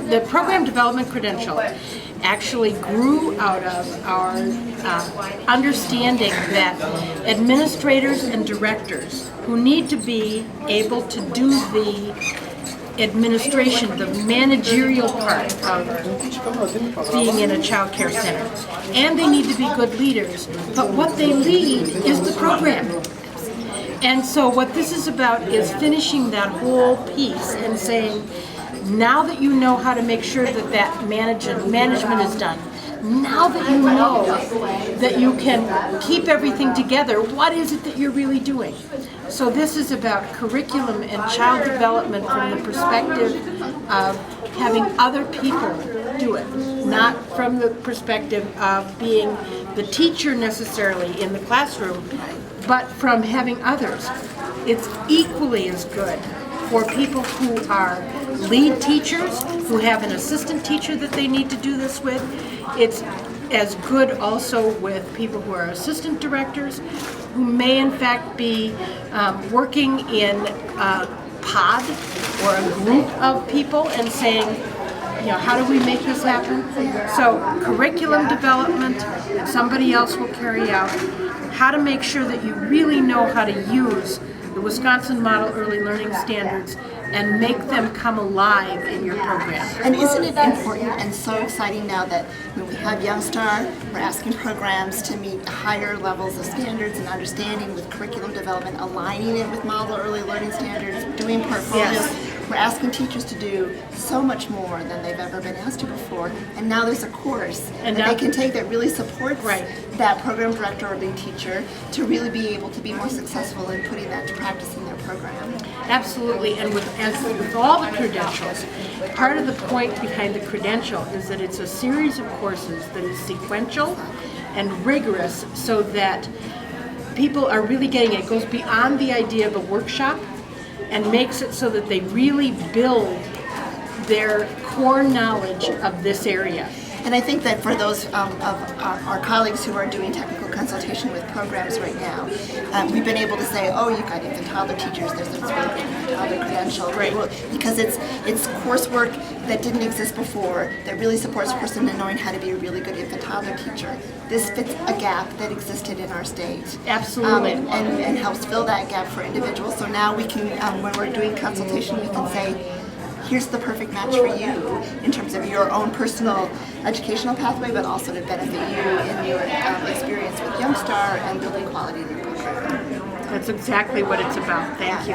the program development credential actually grew out of our understanding that administrators and directors who need to be able to do the administration, the managerial part of being in a child care center. And they need to be good leaders, but what they lead is the program. And so what this is about is finishing that whole piece and saying, now that you know how to make sure that that management is done, now that you know that you can keep everything together, what is it that you're really doing? So this is about curriculum and child development from the perspective of having other people do it, not from the perspective of being the teacher necessarily in the classroom, but from having others. It's equally as good for people who are lead teachers, who have an assistant teacher that they need to do this with. It's as good also with people who are assistant directors, who may in fact be working in a pod or a group of people and saying, how do we make this happen? So curriculum development, somebody else will carry out. How to make sure that you really know how to use the Wisconsin Model Early Learning Standards and make them come alive in your program. And isn't it important and so exciting now that when we have Youngstar, we're asking programs to meet higher levels of standards and understanding with curriculum development, aligning it with Model Early Learning Standards, doing portfolios. Yes. We're asking teachers to do so much more than they've ever been asked to before, and now there's a course that they can take that really supports that program director or lead teacher to really be able to be more successful in putting that to practice in their program. Absolutely, and with all the credentials, part of the point behind the credential is that it's a series of courses that is sequential and rigorous so that people are really getting it. It goes beyond the idea of a workshop and makes it so that they really build their core knowledge of this area. And I think that for those of our colleagues who are doing technical consultation with programs right now, we've been able to say, oh, you've got infant toddler teachers, there's this really great infant toddler credential, because it's coursework that didn't exist before that really supports a person in knowing how to be a really good infant toddler teacher. This fits a gap that existed in our state. Absolutely. And helps fill that gap for individuals. So now we can, when we're doing consultation, we can say, here's the perfect match for you in terms of your own personal educational pathway, but also to benefit you in your experience with Youngstar and building quality in your program. That's exactly what it's about. Thank you.